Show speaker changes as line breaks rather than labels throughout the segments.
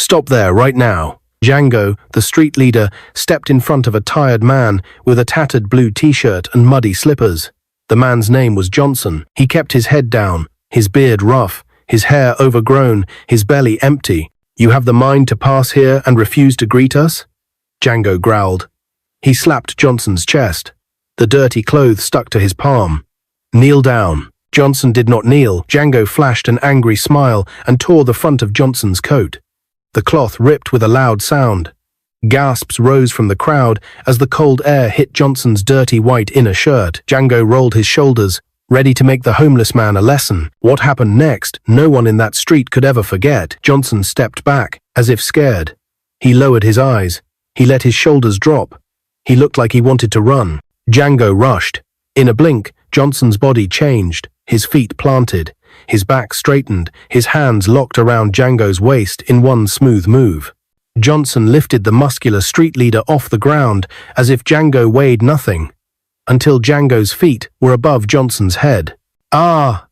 Stop there, right now. Django, the street leader, stepped in front of a tired man with a tattered blue t-shirt and muddy slippers. The man's name was Johnson. He kept his head down, his beard rough, his hair overgrown, his belly empty. You have the mind to pass here and refuse to greet us? Django growled. He slapped Johnson's chest. The dirty clothes stuck to his palm. Kneel down. Johnson did not kneel. Django flashed an angry smile and tore the front of Johnson's coat. The cloth ripped with a loud sound. Gasps rose from the crowd as the cold air hit Johnson's dirty white inner shirt. Django rolled his shoulders, ready to make the homeless man a lesson. What happened next, no one in that street could ever forget. Johnson stepped back, as if scared. He lowered his eyes. He let his shoulders drop. He looked like he wanted to run. Django rushed. In a blink, Johnson's body changed, his feet planted, his back straightened, his hands locked around Django's waist in one smooth move. Johnson lifted the muscular street leader off the ground as if Django weighed nothing, until Django's feet were above Johnson's head. Wait,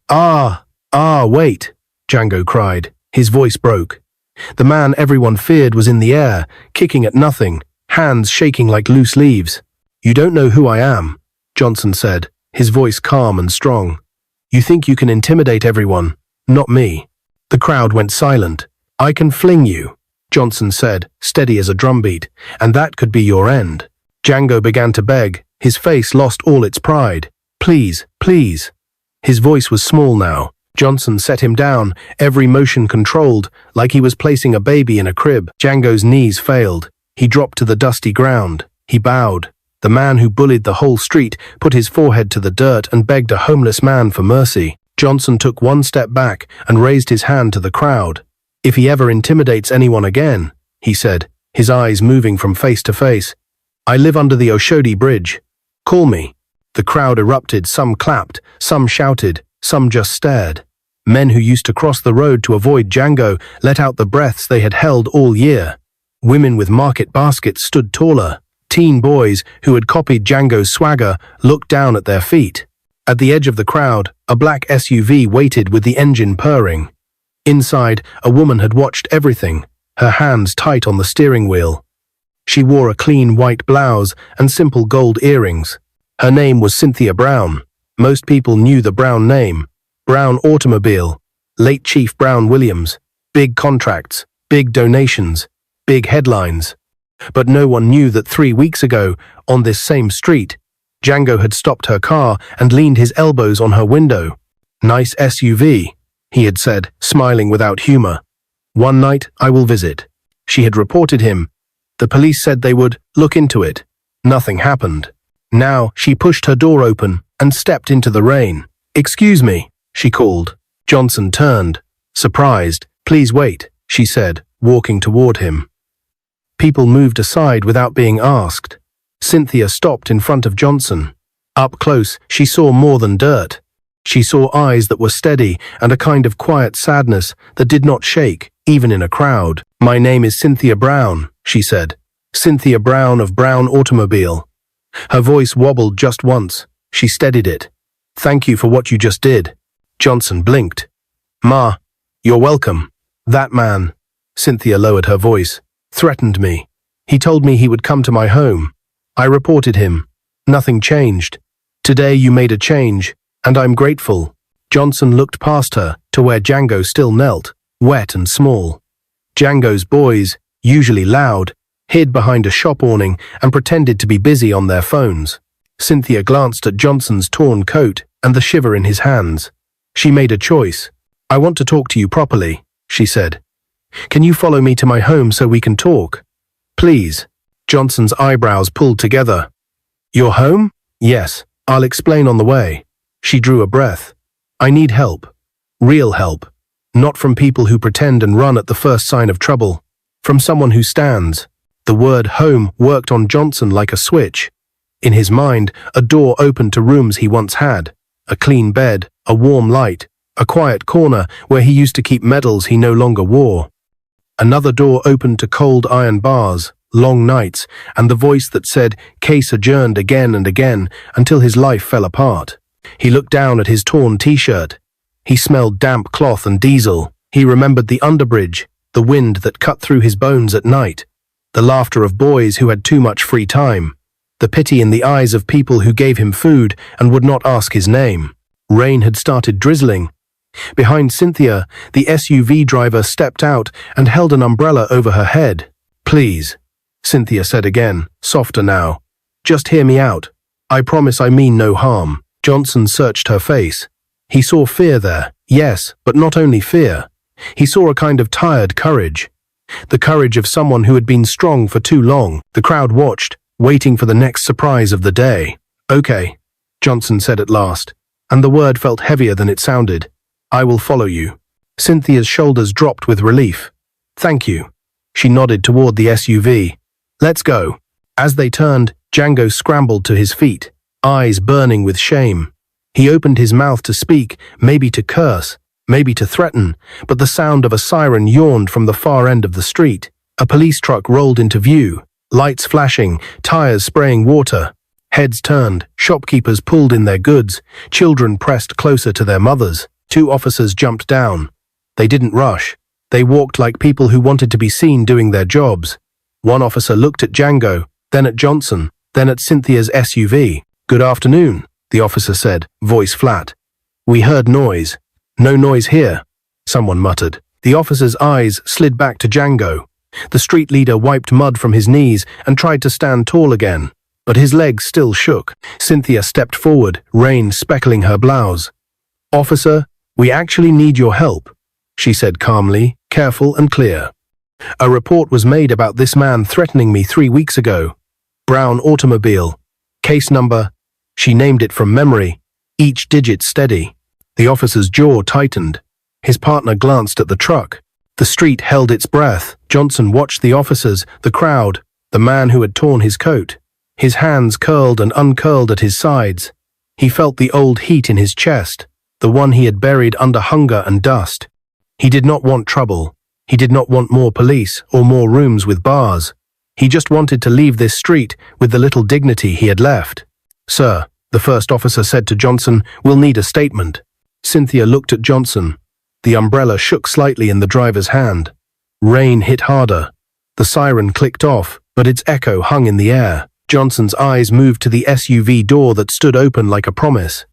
Django cried. His voice broke. The man everyone feared was in the air, kicking at nothing, hands shaking like loose leaves. You don't know who I am, Johnson said, his voice calm and strong. You think you can intimidate everyone, not me. The crowd went silent. I can fling you, Johnson said, steady as a drumbeat, and that could be your end. Django began to beg. His face lost all its pride. Please, please. His voice was small now. Johnson set him down, every motion controlled, like he was placing a baby in a crib. Django's knees failed. He dropped to the dusty ground. He bowed. The man who bullied the whole street put his forehead to the dirt and begged a homeless man for mercy. Johnson took one step back and raised his hand to the crowd. If he ever intimidates anyone again, he said, his eyes moving from face to face, I live under the Oshodi Bridge. Call me. The crowd erupted. Some clapped, some shouted, some just stared. Men who used to cross the road to avoid Django let out the breaths they had held all year. Women with market baskets stood taller. Teen boys who had copied Django's swagger looked down at their feet. At the edge of the crowd, a black SUV waited with the engine purring. Inside, a woman had watched everything, her hands tight on the steering wheel. She wore a clean white blouse and simple gold earrings. Her name was Cynthia Brown. Most people knew the Brown name. Brown Automobile, late Chief Brown Williams. Big contracts, big donations, big headlines. But no one knew that 3 weeks ago, on this same street, Django had stopped her car and leaned his elbows on her window. Nice SUV, he had said, smiling without humor. One night, I will visit. She had reported him. The police said they would look into it. Nothing happened. Now, she pushed her door open and stepped into the rain. Excuse me, she called. Johnson turned, surprised. Please wait, she said, walking toward him. People moved aside without being asked. Cynthia stopped in front of Johnson. Up close, she saw more than dirt. She saw eyes that were steady and a kind of quiet sadness that did not shake, even in a crowd. My name is Cynthia Brown, she said. Cynthia Brown of Brown Automobile. Her voice wobbled just once. She steadied it. Thank you for what you just did. Johnson blinked. Ma, you're welcome. That man, Cynthia lowered her voice, threatened me. He told me he would come to my home. I reported him. Nothing changed. Today you made a change, and I'm grateful. Johnson looked past her to where Django still knelt, wet and small. Django's boys, usually loud, hid behind a shop awning and pretended to be busy on their phones. Cynthia glanced at Johnson's torn coat and the shiver in his hands. She made a choice. I want to talk to you properly, she said. Can you follow me to my home so we can talk? Please. Johnson's eyebrows pulled together. Your home? Yes, I'll explain on the way. She drew a breath. I need help. Real help. Not from people who pretend and run at the first sign of trouble. From someone who stands. The word home worked on Johnson like a switch. In his mind, a door opened to rooms he once had. A clean bed, a warm light, a quiet corner where he used to keep medals he no longer wore. Another door opened to cold iron bars, long nights, and the voice that said, case adjourned again and again until his life fell apart. He looked down at his torn t-shirt. He smelled damp cloth and diesel. He remembered the underbridge, the wind that cut through his bones at night, the laughter of boys who had too much free time, the pity in the eyes of people who gave him food and would not ask his name. Rain had started drizzling. Behind Cynthia, the SUV driver stepped out and held an umbrella over her head. "Please," Cynthia said again, softer now. "Just hear me out. I promise I mean no harm." Johnson searched her face. He saw fear there, yes, but not only fear. He saw a kind of tired courage. The courage of someone who had been strong for too long. The crowd watched, waiting for the next surprise of the day. "Okay," Johnson said at last, and the word felt heavier than it sounded. "I will follow you." Cynthia's shoulders dropped with relief. "Thank you." She nodded toward the SUV. "Let's go." As they turned, Django scrambled to his feet, eyes burning with shame. He opened his mouth to speak, maybe to curse, maybe to threaten, but the sound of a siren yawned from the far end of the street. A police truck rolled into view, lights flashing, tires spraying water. Heads turned, shopkeepers pulled in their goods, children pressed closer to their mothers. 2 officers jumped down. They didn't rush. They walked like people who wanted to be seen doing their jobs. One officer looked at Django, then at Johnson, then at Cynthia's SUV. "Good afternoon," the officer said, voice flat. "We heard noise." "No noise here," someone muttered. The officer's eyes slid back to Django. The street leader wiped mud from his knees and tried to stand tall again, but his legs still shook. Cynthia stepped forward, rain speckling her blouse. "Officer, we actually need your help," she said calmly, careful and clear. "A report was made about this man threatening me 3 weeks ago. Brown automobile. Case number," she named it from memory, each digit steady. The officer's jaw tightened. His partner glanced at the truck. The street held its breath. Johnson watched the officers, the crowd, the man who had torn his coat. His hands curled and uncurled at his sides. He felt the old heat in his chest, the one he had buried under hunger and dust. He did not want trouble. He did not want more police or more rooms with bars. He just wanted to leave this street with the little dignity he had left. "Sir," the first officer said to Johnson, "we'll need a statement." Cynthia looked at Johnson. The umbrella shook slightly in the driver's hand. Rain hit harder. The siren clicked off, but its echo hung in the air. Johnson's eyes moved to the SUV door that stood open like a promise.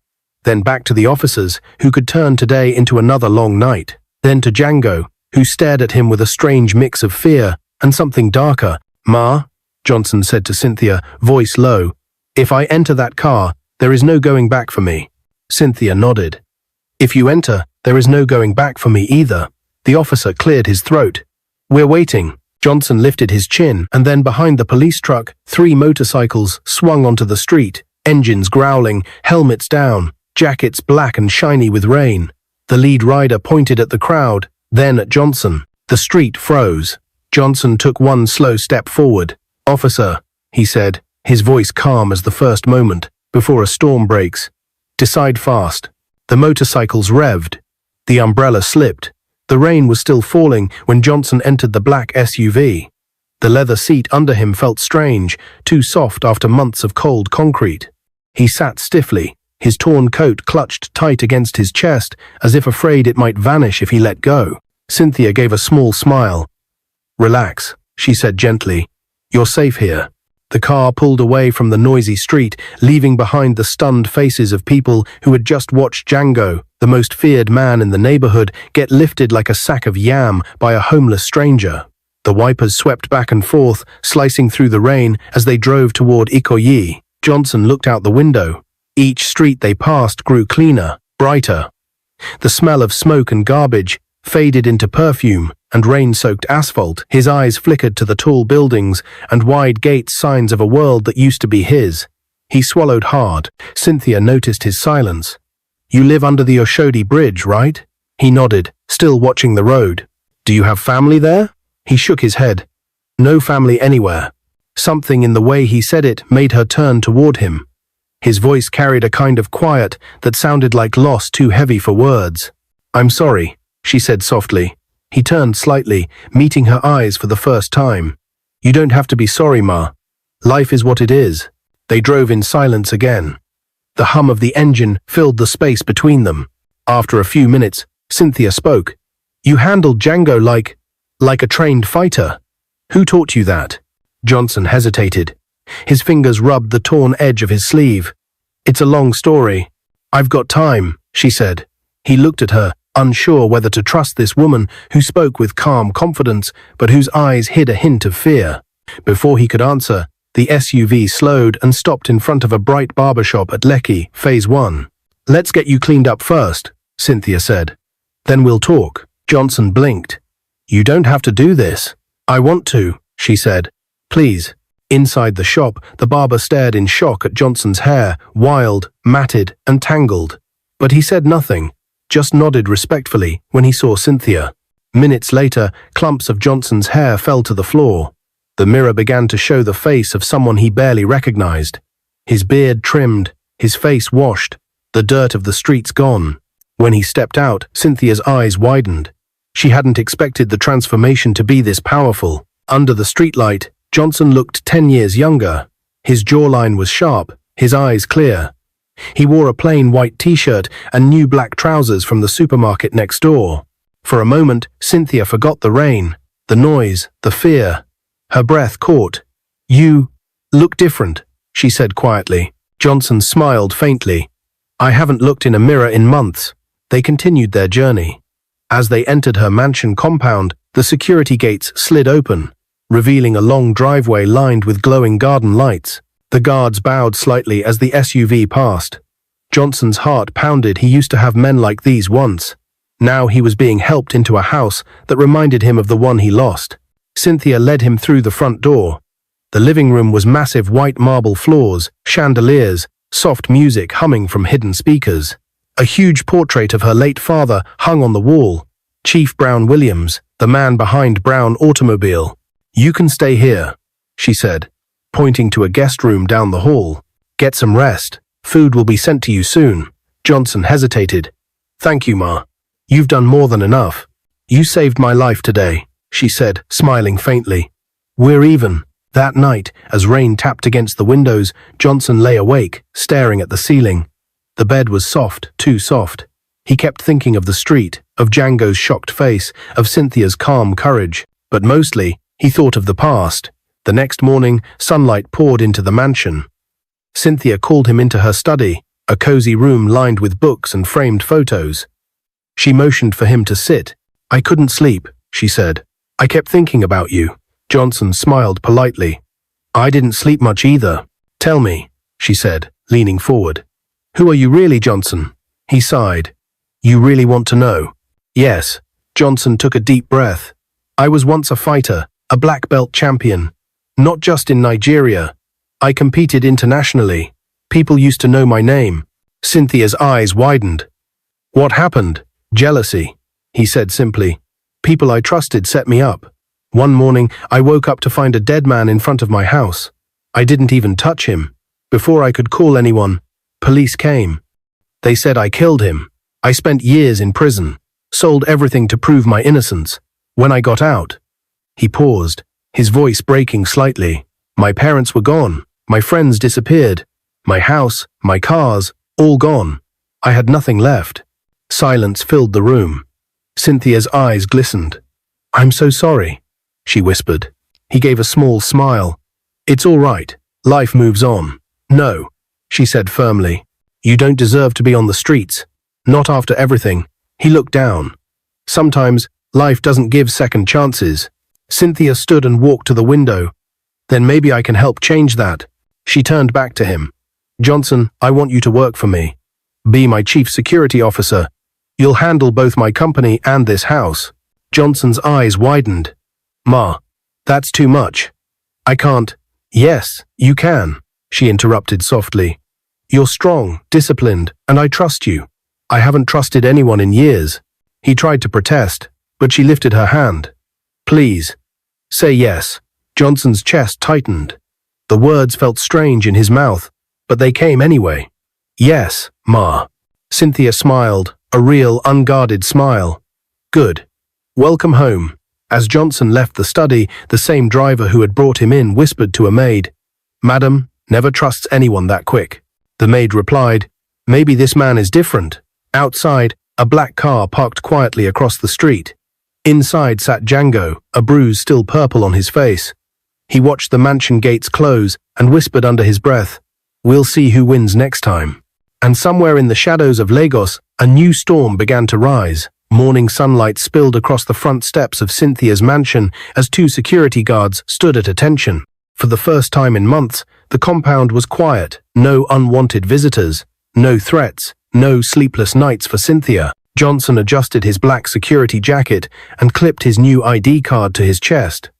Then back to the officers, who could turn today into another long night. Then to Django, who stared at him with a strange mix of fear and something darker. "Ma," Johnson said to Cynthia, voice low, "if I enter that car, there is no going back for me." Cynthia nodded. "If you enter, there is no going back for me either." The officer cleared his throat. "We're waiting." Johnson lifted his chin, and then behind the police truck, 3 motorcycles swung onto the street, engines growling, helmets down, jackets black and shiny with rain. The lead rider pointed at the crowd, then at Johnson. The street froze. Johnson took one slow step forward. "Officer," he said, his voice calm as the first moment, before a storm breaks. "Decide fast." The motorcycles revved. The umbrella slipped. The rain was still falling when Johnson entered the black SUV. The leather seat under him felt strange, too soft after months of cold concrete. He sat stiffly, his torn coat clutched tight against his chest, as if afraid it might vanish if he let go. Cynthia gave a small smile. "Relax," she said gently. "You're safe here." The car pulled away from the noisy street, leaving behind the stunned faces of people who had just watched Django, the most feared man in the neighborhood, get lifted like a sack of yam by a homeless stranger. The wipers swept back and forth, slicing through the rain as they drove toward Ikoyi. Johnson looked out the window. Each street they passed grew cleaner, brighter. The smell of smoke and garbage faded into perfume and rain-soaked asphalt. His eyes flickered to the tall buildings and wide gates, signs of a world that used to be his. He swallowed hard. Cynthia noticed his silence. "You live under the Oshodi Bridge, right?" He nodded, still watching the road. "Do you have family there?" He shook his head. "No family anywhere." Something in the way he said it made her turn toward him. His voice carried a kind of quiet that sounded like loss too heavy for words. "I'm sorry," she said softly. He turned slightly, meeting her eyes for the first time. "You don't have to be sorry, Ma. Life is what it is." They drove in silence again. The hum of the engine filled the space between them. After a few minutes, Cynthia spoke. "You handled Django like Like a trained fighter. Who taught you that? Johnson hesitated. His fingers rubbed the torn edge of his sleeve. It's a long story. I've got time, she said. He looked at her, unsure whether to trust this woman who spoke with calm confidence but whose eyes hid a hint of fear. Before he could answer, the SUV slowed and stopped in front of a bright barbershop at Lekki, Phase 1. Let's get you cleaned up first, Cynthia said. Then we'll talk. Johnson blinked. You don't have to do this. I want to, she said. Please. Inside the shop, the barber stared in shock at Johnson's hair, wild, matted, and tangled. But he said nothing, just nodded respectfully when he saw Cynthia. Minutes later, clumps of Johnson's hair fell to the floor. The mirror began to show the face of someone he barely recognized. His beard trimmed, his face washed, the dirt of the streets gone. When he stepped out, Cynthia's eyes widened. She hadn't expected the transformation to be this powerful. Under the streetlight, Johnson looked 10 years younger. His jawline was sharp, his eyes clear. He wore a plain white t-shirt and new black trousers from the supermarket next door. For a moment, Cynthia forgot the rain, the noise, the fear. Her breath caught. You look different, she said quietly. Johnson smiled faintly. I haven't looked in a mirror in months. They continued their journey. As they entered her mansion compound, the security gates slid open, revealing a long driveway lined with glowing garden lights. The guards bowed slightly as the SUV passed. Johnson's heart pounded. He used to have men like these once. Now he was being helped into a house that reminded him of the one he lost. Cynthia led him through the front door. The living room was massive white marble floors, chandeliers, soft music humming from hidden speakers. A huge portrait of her late father hung on the wall. Chief Brown Williams, the man behind Brown Automobile. You can stay here, she said, pointing to a guest room down the hall. Get some rest. Food will be sent to you soon. Johnson hesitated. Thank you, Ma. You've done more than enough. You saved my life today, she said, smiling faintly. We're even. That night, as rain tapped against the windows, Johnson lay awake, staring at the ceiling. The bed was soft, too soft. He kept thinking of the street, of Django's shocked face, of Cynthia's calm courage, but mostly, he thought of the past. The next morning, sunlight poured into the mansion. Cynthia called him into her study, a cozy room lined with books and framed photos. She motioned for him to sit. I couldn't sleep, she said. I kept thinking about you. Johnson smiled politely. I didn't sleep much either. Tell me, she said, leaning forward. Who are you really, Johnson? He sighed. You really want to know? Yes. Johnson took a deep breath. I was once a fighter, a black belt champion. Not just in Nigeria. I competed internationally. People used to know my name. Cynthia's eyes widened. What happened? Jealousy, he said simply. People I trusted set me up. One morning, I woke up to find a dead man in front of my house. I didn't even touch him. Before I could call anyone, police came. They said I killed him. I spent years in prison, sold everything to prove my innocence. When I got out, he paused, his voice breaking slightly. My parents were gone. My friends disappeared. My house, my cars, all gone. I had nothing left. Silence filled the room. Cynthia's eyes glistened. I'm so sorry, she whispered. He gave a small smile. It's all right. Life moves on. No, she said firmly. You don't deserve to be on the streets. Not after everything. He looked down. Sometimes, life doesn't give second chances. Cynthia stood and walked to the window. Then maybe I can help change that. She turned back to him. Johnson, I want you to work for me. Be my chief security officer. You'll handle both my company and this house. Johnson's eyes widened. Ma, that's too much. I can't. Yes, you can, she interrupted softly. You're strong, disciplined, and I trust you. I haven't trusted anyone in years. He tried to protest, but she lifted her hand. Please, say yes. Johnson's chest tightened. The words felt strange in his mouth, but they came anyway. Yes, Ma. Cynthia smiled, a real, unguarded smile. Good. Welcome home. As Johnson left the study, the same driver who had brought him in whispered to a maid, Madam, never trusts anyone that quick. The maid replied, Maybe this man is different. Outside, a black car parked quietly across the street. Inside sat Django, a bruise still purple on his face. He watched the mansion gates close and whispered under his breath, "We'll see who wins next time." And somewhere in the shadows of Lagos, a new storm began to rise. Morning sunlight spilled across the front steps of Cynthia's mansion as two security guards stood at attention. For the first time in months, the compound was quiet. No unwanted visitors, no threats, no sleepless nights for Cynthia. Johnson adjusted his black security jacket and clipped his new ID card to his chest.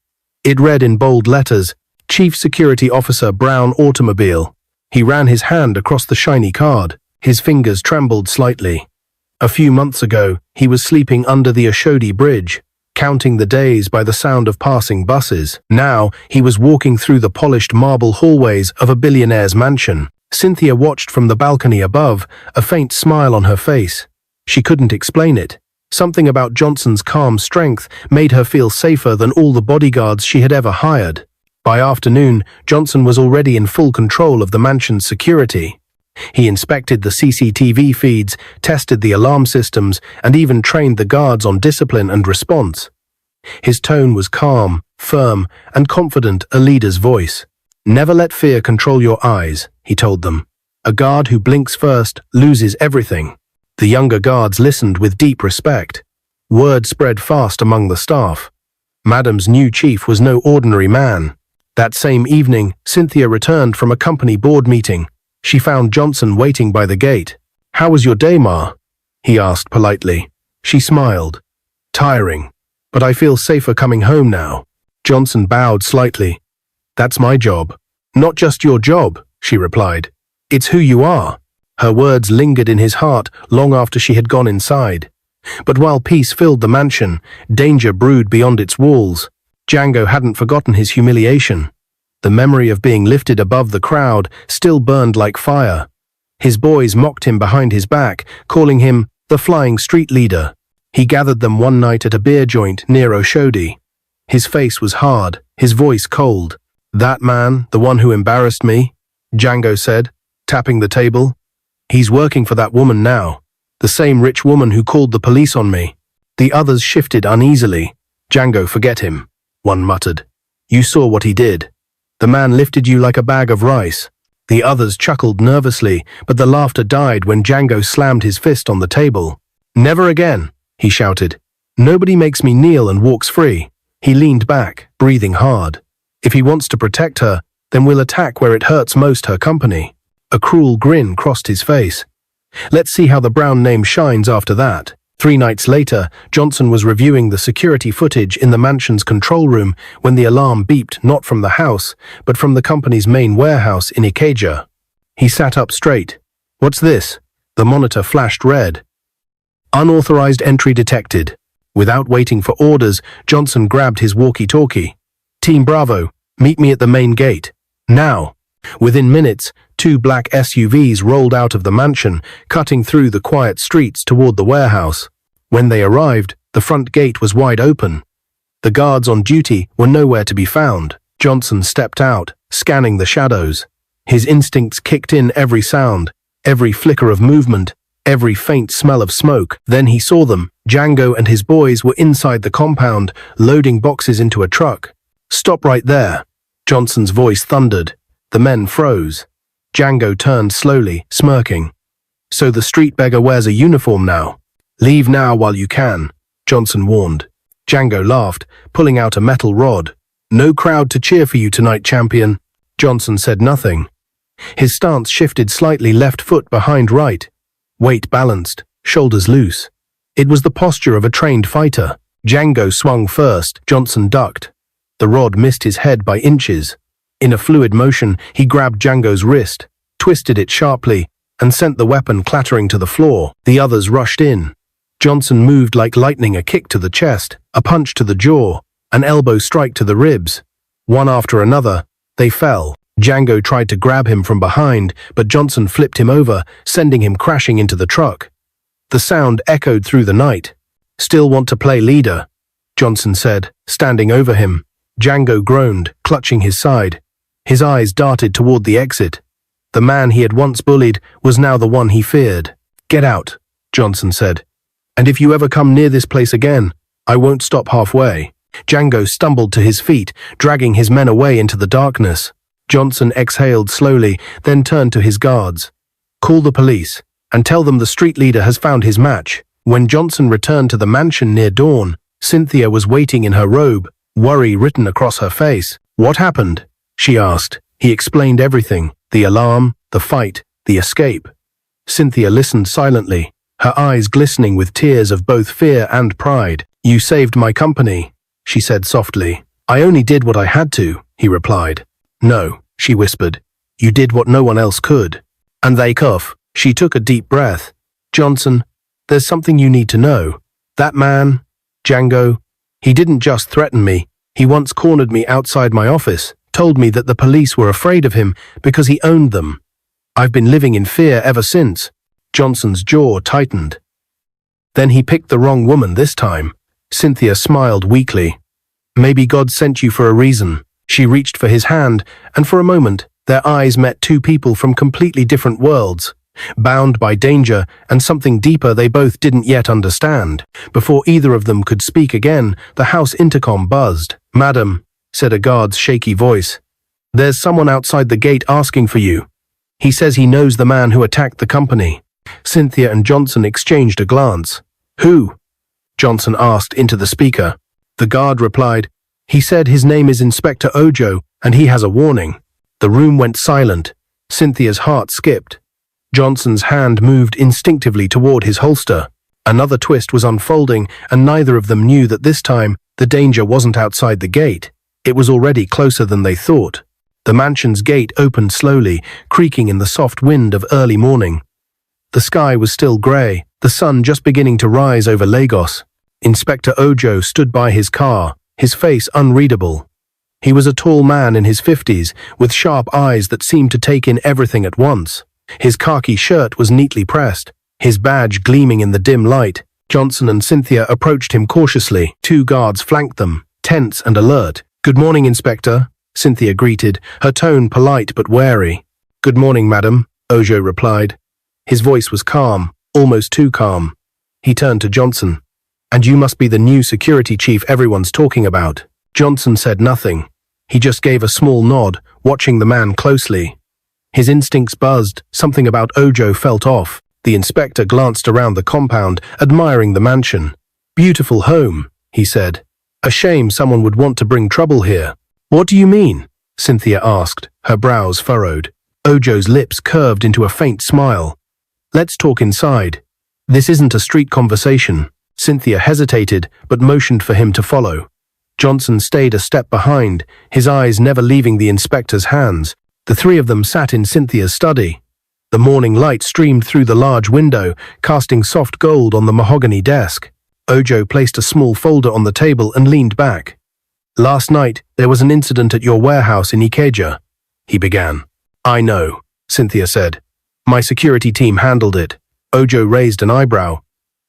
It read in bold letters, "Chief Security Officer Brown Automobile." He ran his hand across the shiny card. His fingers trembled slightly. A few months ago, he was sleeping under the Oshodi Bridge, counting the days by the sound of passing buses. Now, he was walking through the polished marble hallways of a billionaire's mansion. Cynthia watched from the balcony above, a faint smile on her face. She couldn't explain it. Something about Johnson's calm strength made her feel safer than all the bodyguards she had ever hired. By afternoon, Johnson was already in full control of the mansion's security. He inspected the CCTV feeds, tested the alarm systems, and even trained the guards on discipline and response. His tone was calm, firm, and confident, a leader's voice. "Never let fear control your eyes," he told them. "A guard who blinks first loses everything." The younger guards listened with deep respect. Word spread fast among the staff. Madam's new chief was no ordinary man. That same evening, Cynthia returned from a company board meeting. She found Johnson waiting by the gate. "How was your day, Ma?" he asked politely. She smiled. "Tiring, but I feel safer coming home now." Johnson bowed slightly. "That's my job." "Not just your job," she replied. "It's who you are." Her words lingered in his heart long after she had gone inside. But while peace filled the mansion, danger brewed beyond its walls. Django hadn't forgotten his humiliation. The memory of being lifted above the crowd still burned like fire. His boys mocked him behind his back, calling him the flying street leader. He gathered them one night at a beer joint near Oshodi. His face was hard, his voice cold. "That man, the one who embarrassed me," Django said, tapping the table. "He's working for that woman now, the same rich woman who called the police on me." The others shifted uneasily. "Django, forget him," one muttered. "You saw what he did. The man lifted you like a bag of rice." The others chuckled nervously, but the laughter died when Django slammed his fist on the table. "Never again," he shouted. "Nobody makes me kneel and walks free." He leaned back, breathing hard. "If he wants to protect her, then we'll attack where it hurts most, her company." A cruel grin crossed his face. "Let's see how the Brown name shines after that." 3 nights later, Johnson was reviewing the security footage in the mansion's control room when the alarm beeped not from the house, but from the company's main warehouse in Ikeja. He sat up straight. "What's this?" The monitor flashed red. "Unauthorized entry detected." Without waiting for orders, Johnson grabbed his walkie-talkie. "Team Bravo, meet me at the main gate. Now." Within minutes, 2 black SUVs rolled out of the mansion, cutting through the quiet streets toward the warehouse. When they arrived, the front gate was wide open. The guards on duty were nowhere to be found. Johnson stepped out, scanning the shadows. His instincts kicked in every sound, every flicker of movement, every faint smell of smoke. Then he saw them. Django and his boys were inside the compound, loading boxes into a truck. "Stop right there," Johnson's voice thundered. The men froze. Django turned slowly, smirking. "So the street beggar wears a uniform now. Leave now while you can," Johnson warned. Django laughed, pulling out a metal rod. "No crowd to cheer for you tonight, champion." Johnson said nothing. His stance shifted slightly, left foot behind right. Weight balanced, shoulders loose. It was the posture of a trained fighter. Django swung first, Johnson ducked. The rod missed his head by inches. In a fluid motion, he grabbed Django's wrist, twisted it sharply, and sent the weapon clattering to the floor. The others rushed in. Johnson moved like lightning, a kick to the chest, a punch to the jaw, an elbow strike to the ribs. One after another, they fell. Django tried to grab him from behind, but Johnson flipped him over, sending him crashing into the truck. The sound echoed through the night. "Still want to play leader?" Johnson said, standing over him. Django groaned, clutching his side. His eyes darted toward the exit. The man he had once bullied was now the one he feared. "Get out," Johnson said. "And if you ever come near this place again, I won't stop halfway. Django stumbled to his feet, dragging his men away into the darkness. Johnson exhaled slowly, then turned to his guards. Call the police, and tell them the street leader has found his match. When Johnson returned to the mansion near dawn, Cynthia was waiting in her robe, worry written across her face. What happened? She asked. He explained everything, the alarm, the fight, the escape. Cynthia listened silently, her eyes glistening with tears of both fear and pride. You saved my company, she said softly. I only did what I had to, he replied. No, she whispered. You did what no one else could. And they cough. She took a deep breath. Johnson, there's something you need to know. That man, Django, he didn't just threaten me. He once cornered me outside my office, told me that the police were afraid of him because he owned them. I've been living in fear ever since. Johnson's jaw tightened. Then he picked the wrong woman this time. Cynthia smiled weakly. Maybe God sent you for a reason. She reached for his hand, and for a moment, their eyes met two people from completely different worlds, bound by danger and something deeper they both didn't yet understand. Before either of them could speak again, the house intercom buzzed. Madam, said a guard's shaky voice, there's someone outside the gate asking for you. He says he knows the man who attacked the company. Cynthia and Johnson exchanged a glance. Who? Johnson asked into the speaker. The guard replied, he said his name is Inspector Ojo and he has a warning. The room went silent. Cynthia's heart skipped. Johnson's hand moved instinctively toward his holster. Another twist was unfolding, and neither of them knew that this time the danger wasn't outside the gate. It was already closer than they thought. The mansion's gate opened slowly, creaking in the soft wind of early morning. The sky was still grey, the sun just beginning to rise over Lagos. Inspector Ojo stood by his car, his face unreadable. He was a tall man in his 50s, with sharp eyes that seemed to take in everything at once. His khaki shirt was neatly pressed, his badge gleaming in the dim light. Johnson and Cynthia approached him cautiously. Two guards flanked them, tense and alert. Good morning, Inspector, Cynthia greeted, her tone polite but wary. Good morning, madam, Ojo replied. His voice was calm, almost too calm. He turned to Johnson. And you must be the new security chief everyone's talking about. Johnson said nothing. He just gave a small nod, watching the man closely. His instincts buzzed, something about Ojo felt off. The inspector glanced around the compound, admiring the mansion. Beautiful home, he said. A shame someone would want to bring trouble here. What do you mean? Cynthia asked, her brows furrowed. Ojo's lips curved into a faint smile. Let's talk inside. This isn't a street conversation. Cynthia hesitated, but motioned for him to follow. Johnson stayed a step behind, his eyes never leaving the inspector's hands. The three of them sat in Cynthia's study. The morning light streamed through the large window, casting soft gold on the mahogany desk. Ojo placed a small folder on the table and leaned back. Last night, there was an incident at your warehouse in Ikeja, he began. I know, Cynthia said. My security team handled it. Ojo raised an eyebrow.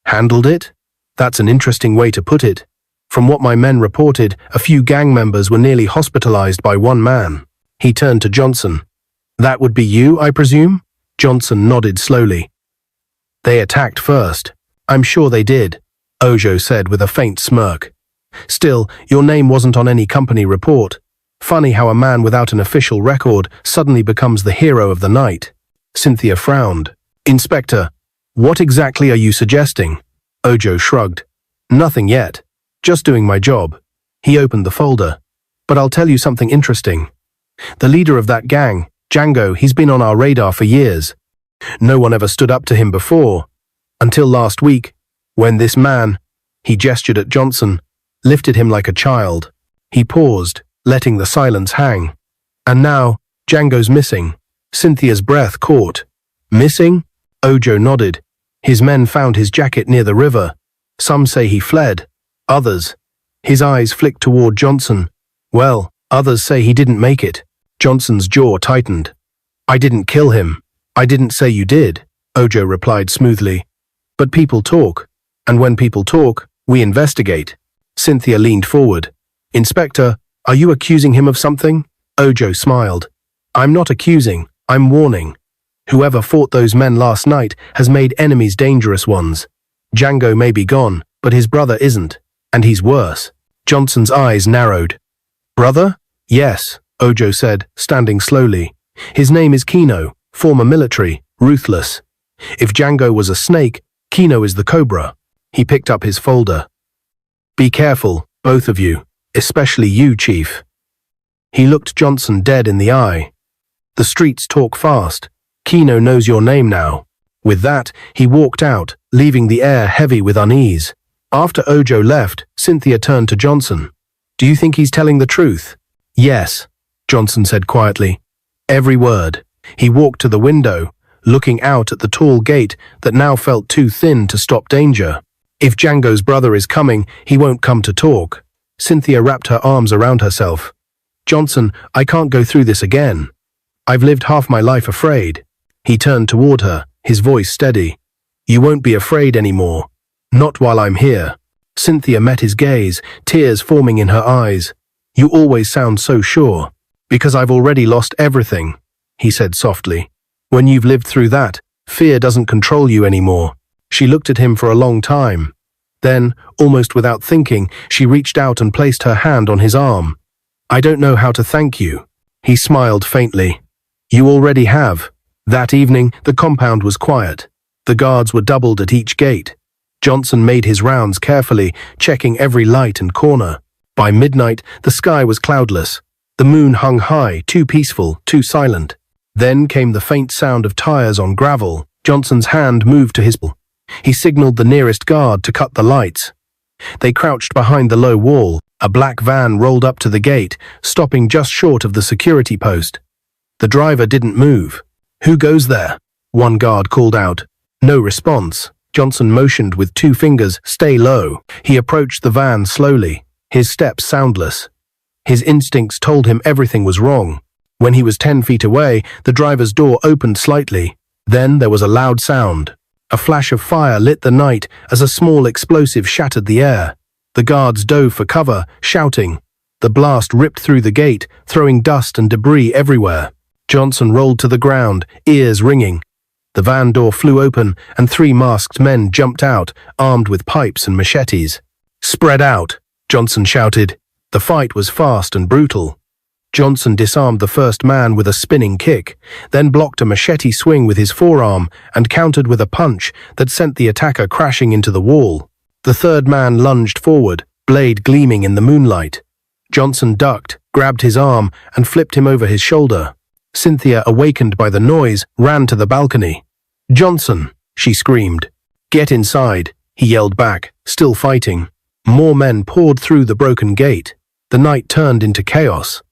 Handled it? That's an interesting way to put it. From what my men reported, a few gang members were nearly hospitalized by one man. He turned to Johnson. That would be you, I presume? Johnson nodded slowly. They attacked first. I'm sure they did, Ojo said with a faint smirk. Still, your name wasn't on any company report. Funny how a man without an official record suddenly becomes the hero of the night. Cynthia frowned. Inspector, what exactly are you suggesting? Ojo shrugged. Nothing yet. Just doing my job. He opened the folder. But I'll tell you something interesting. The leader of that gang, Django, he's been on our radar for years. No one ever stood up to him before. Until last week, when this man, he gestured at Johnson, lifted him like a child. He paused, letting the silence hang. And now, Django's missing. Cynthia's breath caught. Missing? Ojo nodded. His men found his jacket near the river. Some say he fled. Others. His eyes flicked toward Johnson. Well, others say he didn't make it. Johnson's jaw tightened. I didn't kill him. I didn't say you did, Ojo replied smoothly. But people talk. And when people talk, we investigate. Cynthia leaned forward. Inspector, are you accusing him of something? Ojo smiled. I'm not accusing, I'm warning. Whoever fought those men last night has made enemies dangerous ones. Django may be gone, but his brother isn't. And he's worse. Johnson's eyes narrowed. Brother? Yes, Ojo said, standing slowly. His name is Kino, former military, ruthless. If Django was a snake, Kino is the cobra. He picked up his folder. Be careful, both of you, especially you, Chief. He looked Johnson dead in the eye. The streets talk fast. Kino knows your name now. With that, he walked out, leaving the air heavy with unease. After Ojo left, Cynthia turned to Johnson. Do you think he's telling the truth? Yes, Johnson said quietly. Every word. He walked to the window, looking out at the tall gate that now felt too thin to stop danger. If Django's brother is coming, he won't come to talk. Cynthia wrapped her arms around herself. Johnson, I can't go through this again. I've lived half my life afraid. He turned toward her, his voice steady. You won't be afraid anymore. Not while I'm here. Cynthia met his gaze, tears forming in her eyes. You always sound so sure. Because I've already lost everything, he said softly. When you've lived through that, fear doesn't control you anymore. She looked at him for a long time. Then, almost without thinking, she reached out and placed her hand on his arm. I don't know how to thank you. He smiled faintly. You already have. That evening, the compound was quiet. The guards were doubled at each gate. Johnson made his rounds carefully, checking every light and corner. By midnight, the sky was cloudless. The moon hung high, too peaceful, too silent. Then came the faint sound of tires on gravel. Johnson's hand moved to his pool. He signaled the nearest guard to cut the lights. They crouched behind the low wall. A black van rolled up to the gate, stopping just short of the security post. The driver didn't move. Who goes there? One guard called out. No response. Johnson motioned with 2 fingers, stay low. He approached the van slowly, his steps soundless. His instincts told him everything was wrong. When he was 10 feet away, the driver's door opened slightly. Then there was a loud sound. A flash of fire lit the night as a small explosive shattered the air. The guards dove for cover, shouting. The blast ripped through the gate, throwing dust and debris everywhere. Johnson rolled to the ground, ears ringing. The van door flew open, and 3 masked men jumped out, armed with pipes and machetes. Spread out, Johnson shouted. The fight was fast and brutal. Johnson disarmed the first man with a spinning kick, then blocked a machete swing with his forearm and countered with a punch that sent the attacker crashing into the wall. The third man lunged forward, blade gleaming in the moonlight. Johnson ducked, grabbed his arm, and flipped him over his shoulder. Cynthia, awakened by the noise, ran to the balcony. Johnson, she screamed. Get inside, he yelled back, still fighting. More men poured through the broken gate. The night turned into chaos.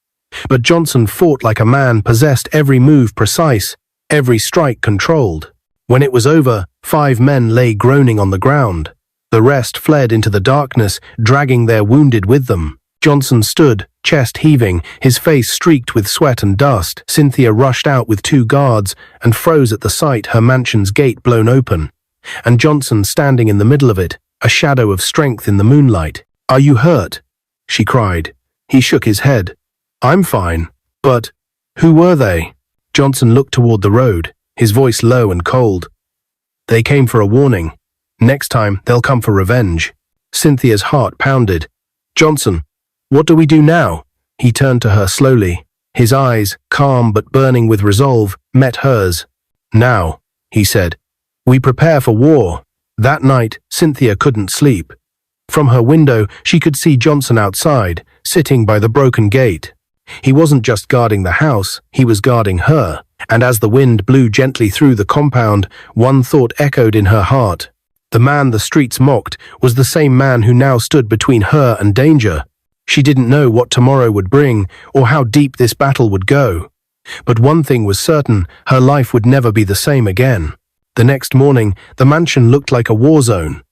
But Johnson fought like a man, possessed, every move precise, every strike controlled. When it was over, 5 men lay groaning on the ground. The rest fled into the darkness, dragging their wounded with them. Johnson stood, chest heaving, his face streaked with sweat and dust. Cynthia rushed out with 2 guards and froze at the sight, her mansion's gate blown open. And Johnson standing in the middle of it, a shadow of strength in the moonlight. Are you hurt? She cried. He shook his head. I'm fine. But who were they? Johnson looked toward the road, his voice low and cold. They came for a warning. Next time, they'll come for revenge. Cynthia's heart pounded. Johnson, what do we do now? He turned to her slowly. His eyes, calm but burning with resolve, met hers. Now, he said, we prepare for war. That night, Cynthia couldn't sleep. From her window, she could see Johnson outside, sitting by the broken gate. He wasn't just guarding the house, he was guarding her. And as the wind blew gently through the compound, one thought echoed in her heart. The man the streets mocked was the same man who now stood between her and danger. She didn't know what tomorrow would bring, or how deep this battle would go. But one thing was certain, her life would never be the same again. The next morning, the mansion looked like a war zone.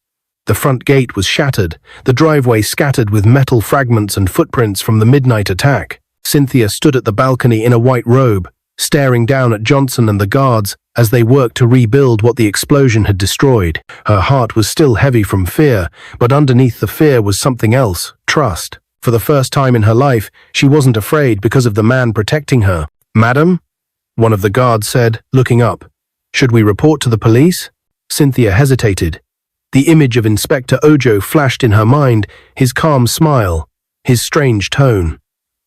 The front gate was shattered, the driveway scattered with metal fragments and footprints from the midnight attack. Cynthia stood at the balcony in a white robe, staring down at Johnson and the guards as they worked to rebuild what the explosion had destroyed. Her heart was still heavy from fear, but underneath the fear was something else, trust. For the first time in her life, she wasn't afraid because of the man protecting her. Madam? One of the guards said, looking up. Should we report to the police? Cynthia hesitated. The image of Inspector Ojo flashed in her mind, his calm smile, his strange tone.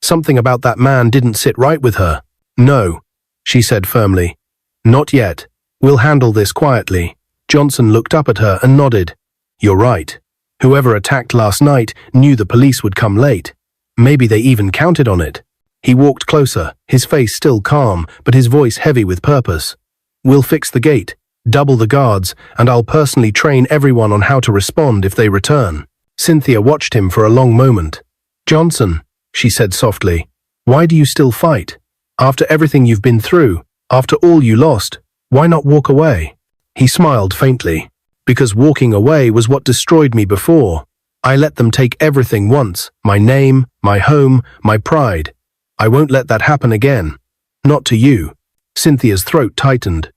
Something about that man didn't sit right with her. "No," she said firmly. "Not yet. We'll handle this quietly." Johnson looked up at her and nodded. "You're right. Whoever attacked last night knew the police would come late. Maybe they even counted on it." He walked closer, his face still calm, but his voice heavy with purpose. "We'll fix the gate, double the guards, and I'll personally train everyone on how to respond if they return." Cynthia watched him for a long moment. "Johnson," she said softly, "why do you still fight? After everything you've been through, after all you lost, why not walk away?" He smiled faintly. "Because walking away was what destroyed me before. I let them take everything once, my name, my home, my pride. I won't let that happen again. Not to you." Cynthia's throat tightened.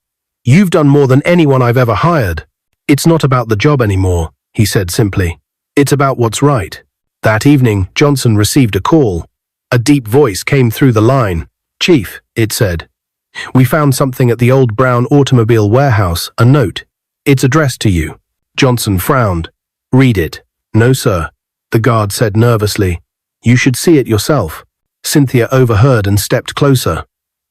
"You've done more than anyone I've ever hired." "It's not about the job anymore," he said simply. "It's about what's right." That evening, Johnson received a call. A deep voice came through the line. "Chief," it said, "we found something at the old brown automobile warehouse, a note. It's addressed to you." Johnson frowned. "Read it." "No, sir," the guard said nervously. "You should see it yourself." Cynthia overheard and stepped closer.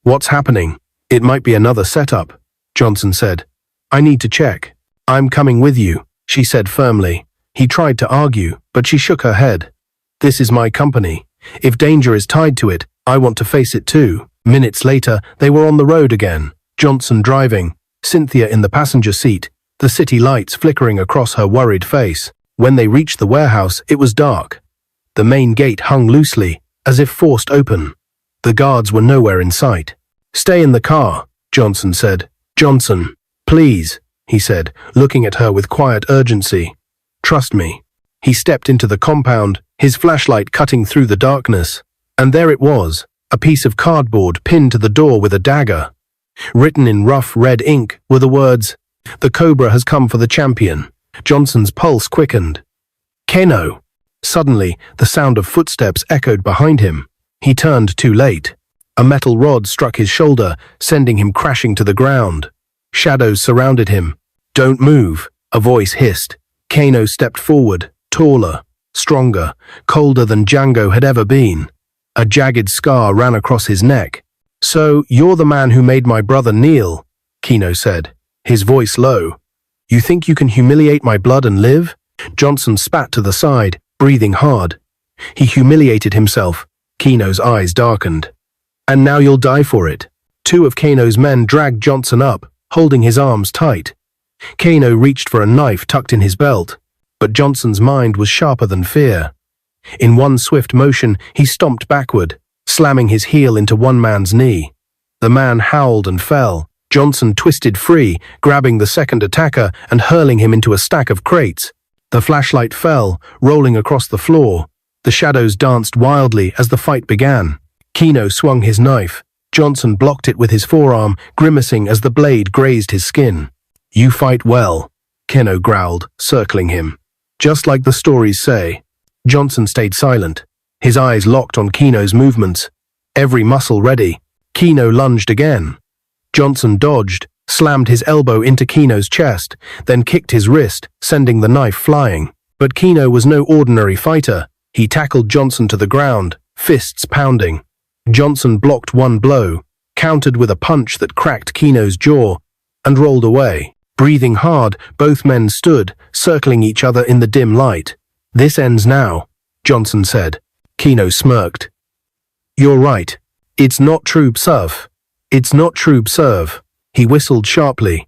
"What's happening?" "It might be another setup," Johnson said. "I need to check." "I'm coming with you," she said firmly. He tried to argue, but she shook her head. "This is my company. If danger is tied to it, I want to face it too." Minutes later, they were on the road again, Johnson driving, Cynthia in the passenger seat, the city lights flickering across her worried face. When they reached the warehouse, it was dark. The main gate hung loosely, as if forced open. The guards were nowhere in sight. "Stay in the car," Johnson said. "Johnson, please," he said, looking at her with quiet urgency. "Trust me." He stepped into the compound, his flashlight cutting through the darkness. And there it was, a piece of cardboard pinned to the door with a dagger. Written in rough red ink were the words, "The Cobra has come for the champion." Johnson's pulse quickened. "Keno!" Suddenly, the sound of footsteps echoed behind him. He turned too late. A metal rod struck his shoulder, sending him crashing to the ground. Shadows surrounded him. "Don't move," a voice hissed. Keno stepped forward, taller, stronger, colder than Django had ever been. A jagged scar ran across his neck. "So, you're the man who made my brother kneel," Keno said, his voice low. "You think you can humiliate my blood and live?" Johnson spat to the side, breathing hard. He humiliated himself. Keno's eyes darkened. "And now you'll die for it." Two of Keno's men dragged Johnson up, holding his arms tight. Keno reached for a knife tucked in his belt, but Johnson's mind was sharper than fear. In one swift motion, he stomped backward, slamming his heel into one man's knee. The man howled and fell. Johnson twisted free, grabbing the second attacker and hurling him into a stack of crates. The flashlight fell, rolling across the floor. The shadows danced wildly as the fight began. Keno swung his knife. Johnson blocked it with his forearm, grimacing as the blade grazed his skin. "You fight well," Keno growled, circling him. "Just like the stories say." Johnson stayed silent, his eyes locked on Keno's movements, every muscle ready. Keno lunged again. Johnson dodged, slammed his elbow into Keno's chest, then kicked his wrist, sending the knife flying. But Keno was no ordinary fighter. He tackled Johnson to the ground, fists pounding. Johnson blocked one blow, countered with a punch that cracked Keno's jaw, and rolled away. Breathing hard, both men stood, circling each other in the dim light. "This ends now," Johnson said. Keno smirked. "You're right. It's not true, serve. It's not true, serve." He whistled sharply.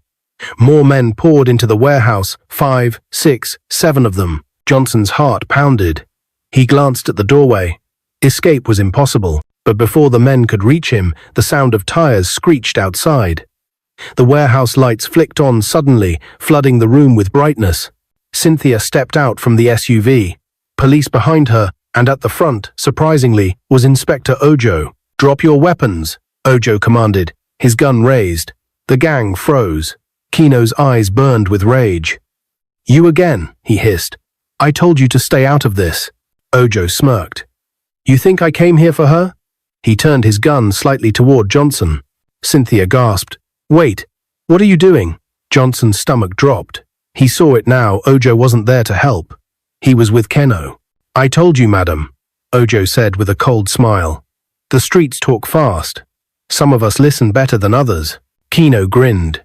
More men poured into the warehouse, 5, 6, 7 of them. Johnson's heart pounded. He glanced at the doorway. Escape was impossible, but before the men could reach him, the sound of tires screeched outside. The warehouse lights flicked on suddenly, flooding the room with brightness. Cynthia stepped out from the SUV. Police behind her, and at the front, surprisingly, was Inspector Ojo. "Drop your weapons," Ojo commanded, his gun raised. The gang froze. Keno's eyes burned with rage. "You again," he hissed. "I told you to stay out of this." Ojo smirked. "You think I came here for her?" He turned his gun slightly toward Johnson. Cynthia gasped. "Wait, what are you doing?" Johnson's stomach dropped. He saw it now. Ojo wasn't there to help. He was with Keno. "I told you, madam," Ojo said with a cold smile. "The streets talk fast. Some of us listen better than others." Keno grinned.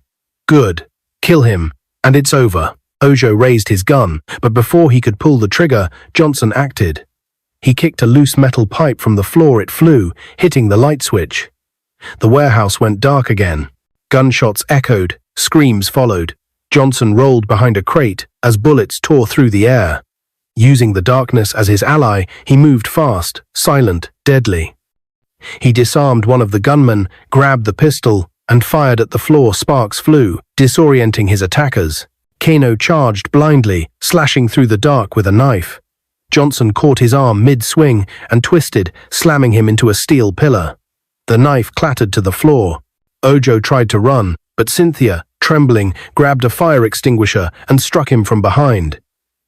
"Good. Kill him, and it's over." Ojo raised his gun, but before he could pull the trigger, Johnson acted. He kicked a loose metal pipe from the floor. It flew, hitting the light switch. The warehouse went dark again. Gunshots echoed, screams followed. Johnson rolled behind a crate as bullets tore through the air. Using the darkness as his ally, he moved fast, silent, deadly. He disarmed one of the gunmen, grabbed the pistol, and fired at the floor. Sparks flew, disorienting his attackers. Keno charged blindly, slashing through the dark with a knife. Johnson caught his arm mid-swing and twisted, slamming him into a steel pillar. The knife clattered to the floor. Ojo tried to run, but Cynthia, trembling, grabbed a fire extinguisher and struck him from behind.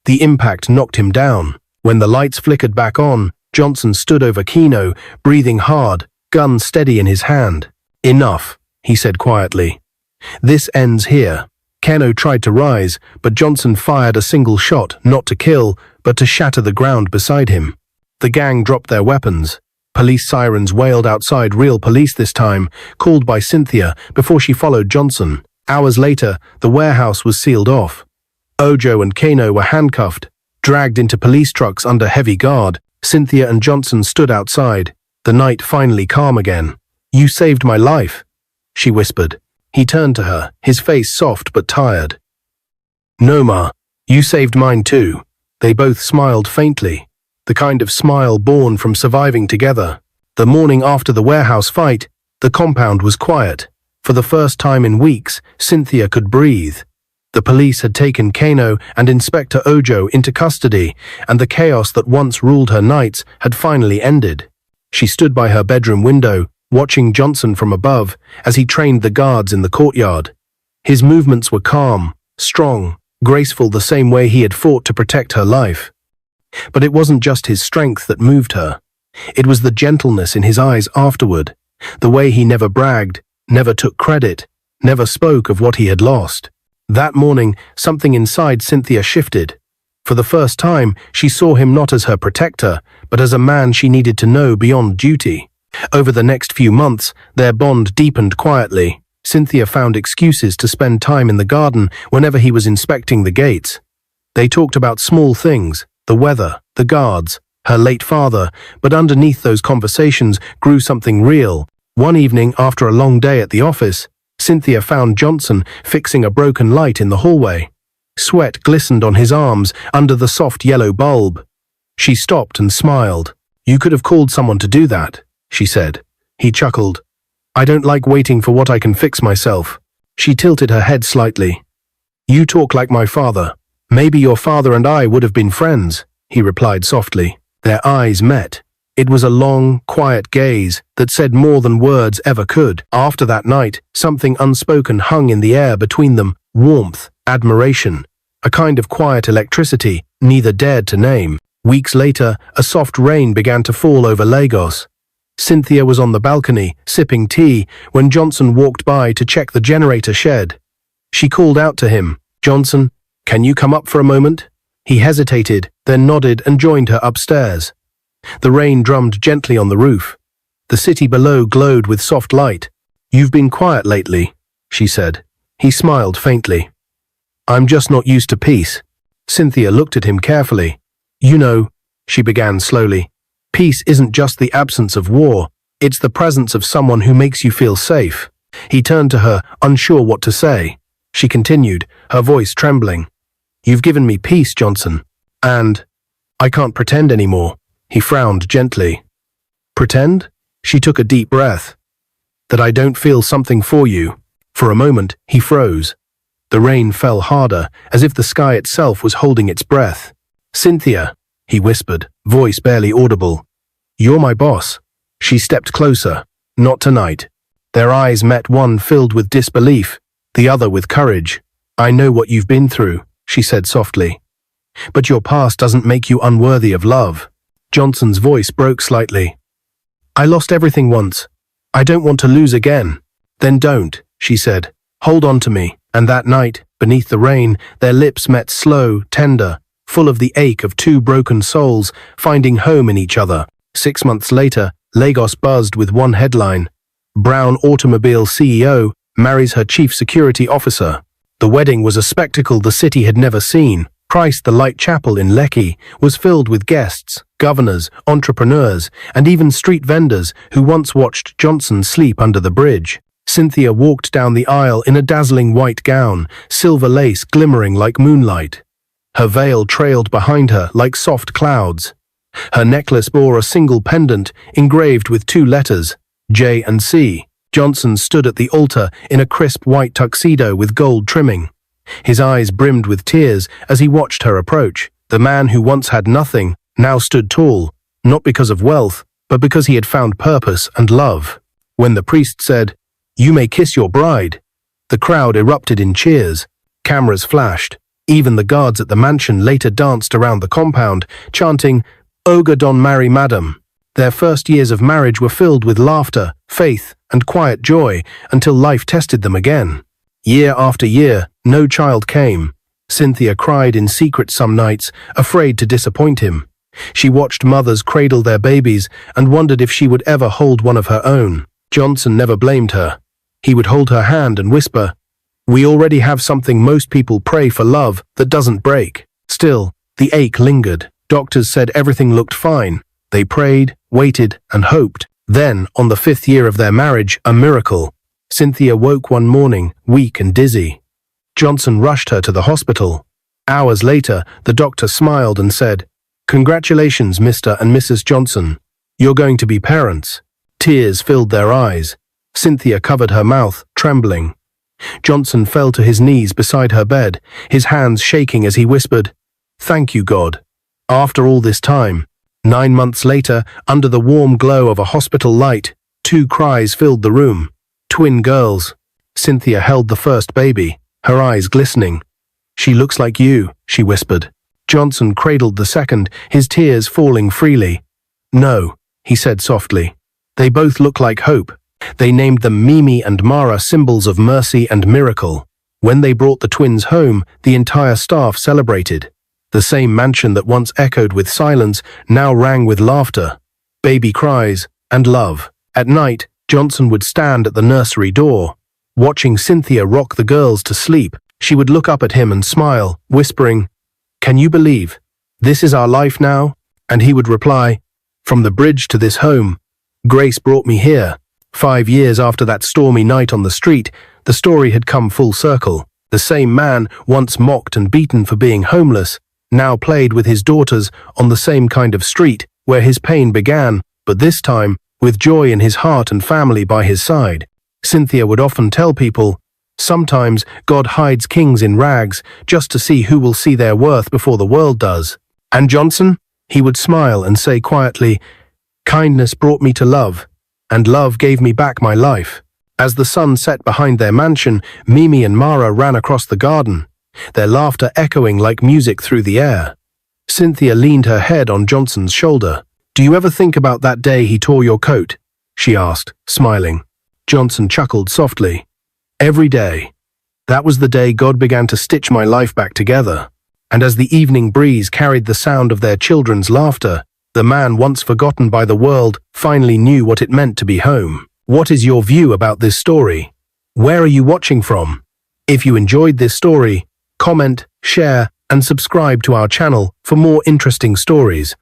The impact knocked him down. When the lights flickered back on, Johnson stood over Keno, breathing hard, gun steady in his hand. "Enough," he said quietly. "This ends here." Keno tried to rise, but Johnson fired a single shot, not to kill, but to shatter the ground beside him. The gang dropped their weapons. Police sirens wailed outside, real police this time, called by Cynthia before she followed Johnson. Hours later, the warehouse was sealed off. Ojo and Keno were handcuffed, dragged into police trucks under heavy guard. Cynthia and Johnson stood outside, the night finally calm again. "You saved my life," she whispered. He turned to her, his face soft but tired. "No, Ma, you saved mine too." They both smiled faintly, the kind of smile born from surviving together. The morning after the warehouse fight, the compound was quiet. For the first time in weeks, Cynthia could breathe. The police had taken Keno and Inspector Ojo into custody, and the chaos that once ruled her nights had finally ended. She stood by her bedroom window, watching Johnson from above as he trained the guards in the courtyard. His movements were calm, strong, graceful, the same way he had fought to protect her life. But it wasn't just his strength that moved her. It was the gentleness in his eyes afterward, the way he never bragged, never took credit, never spoke of what he had lost. That morning, something inside Cynthia shifted. For the first time, she saw him not as her protector, but as a man she needed to know beyond duty. Over the next few months, their bond deepened quietly. Cynthia found excuses to spend time in the garden whenever he was inspecting the gates. They talked about small things, the weather, the guards, her late father, but underneath those conversations grew something real. One evening, after a long day at the office, Cynthia found Johnson fixing a broken light in the hallway. Sweat glistened on his arms under the soft yellow bulb. She stopped and smiled. "You could have called someone to do that," she said. He chuckled. "I don't like waiting for what I can fix myself." She tilted her head slightly. "You talk like my father. Maybe your father and I would have been friends," he replied softly. Their eyes met. It was a long, quiet gaze that said more than words ever could. After that night, something unspoken hung in the air between them, warmth, admiration, a kind of quiet electricity neither dared to name. Weeks later, a soft rain began to fall over Lagos. Cynthia was on the balcony, sipping tea, when Johnson walked by to check the generator shed. She called out to him, "Johnson, can you come up for a moment?" He hesitated, then nodded and joined her upstairs. The rain drummed gently on the roof. The city below glowed with soft light. "You've been quiet lately," she said. He smiled faintly. "I'm just not used to peace." Cynthia looked at him carefully. "You know," she began slowly, "peace isn't just the absence of war. It's the presence of someone who makes you feel safe." He turned to her, unsure what to say. She continued, her voice trembling. "You've given me peace, Johnson. And I can't pretend anymore." He frowned gently. "Pretend?" She took a deep breath. "That I don't feel something for you." For a moment, he froze. The rain fell harder, as if the sky itself was holding its breath. "Cynthia," he whispered, voice barely audible. "You're my boss." She stepped closer. "Not tonight." Their eyes met, one filled with disbelief, the other with courage. "I know what you've been through," she said softly. "But your past doesn't make you unworthy of love." Johnson's voice broke slightly. "I lost everything once. I don't want to lose again." "Then don't," she said, Hold on to me. And that night, beneath the rain, their lips met slow, tender, full of the ache of two broken souls finding home in each other. 6 months later, Lagos buzzed with one headline: Brown Automobile CEO marries her chief security officer. The wedding was a spectacle the city had never seen. Christ the Light Chapel in Lekki was filled with guests, governors, entrepreneurs, and even street vendors who once watched Johnson sleep under the bridge. Cynthia walked down the aisle in a dazzling white gown, silver lace glimmering like moonlight. Her veil trailed behind her like soft clouds. Her necklace bore a single pendant engraved with 2 letters, J and C. Johnson stood at the altar in a crisp white tuxedo with gold trimming. His eyes brimmed with tears as he watched her approach. The man who once had nothing now stood tall, not because of wealth, but because he had found purpose and love. When the priest said, "You may kiss your bride," the crowd erupted in cheers. Cameras flashed. Even the guards at the mansion later danced around the compound, chanting, "Oga don marry madam." Their first years of marriage were filled with laughter, faith, and quiet joy until life tested them again. Year after year, no child came. Cynthia cried in secret some nights, afraid to disappoint him. She watched mothers cradle their babies and wondered if she would ever hold one of her own. Johnson never blamed her. He would hold her hand and whisper, "We already have something most people pray for, love that doesn't break." Still, the ache lingered. Doctors said everything looked fine. They prayed, waited, and hoped. Then, on the 5th year of their marriage, a miracle. Cynthia woke one morning, weak and dizzy. Johnson rushed her to the hospital. Hours later, the doctor smiled and said, "Congratulations, Mr. and Mrs. Johnson. You're going to be parents." Tears filled their eyes. Cynthia covered her mouth, trembling. Johnson fell to his knees beside her bed, his hands shaking as he whispered, "Thank you, God." After all this time, 9 months later, under the warm glow of a hospital light, 2 cries filled the room. Twin girls. Cynthia held the first baby, her eyes glistening. "She looks like you," she whispered. Johnson cradled the second, his tears falling freely. "No," he said softly. "They both look like hope." They named them Mimi and Mara, symbols of mercy and miracle. When they brought the twins home, the entire staff celebrated. The same mansion that once echoed with silence now rang with laughter, baby cries, and love. At night, Johnson would stand at the nursery door. Watching Cynthia rock the girls to sleep, she would look up at him and smile, whispering, "Can you believe? This is our life now?" And he would reply, "From the bridge to this home, grace brought me here." 5 years after that stormy night on the street, the story had come full circle. The same man, once mocked and beaten for being homeless, now played with his daughters on the same kind of street where his pain began, but this time with joy in his heart and family by his side. Cynthia would often tell people, "Sometimes God hides kings in rags just to see who will see their worth before the world does." And Johnson? He would smile and say quietly, "Kindness brought me to love, and love gave me back my life." As the sun set behind their mansion, Mimi and Mara ran across the garden, their laughter echoing like music through the air. Cynthia leaned her head on Johnson's shoulder. "Do you ever think about that day he tore your coat?" she asked, smiling. Johnson chuckled softly. "Every day. That was the day God began to stitch my life back together." And as the evening breeze carried the sound of their children's laughter, the man once forgotten by the world finally knew what it meant to be home. What is your view about this story? Where are you watching from? If you enjoyed this story, comment, share, and subscribe to our channel for more interesting stories.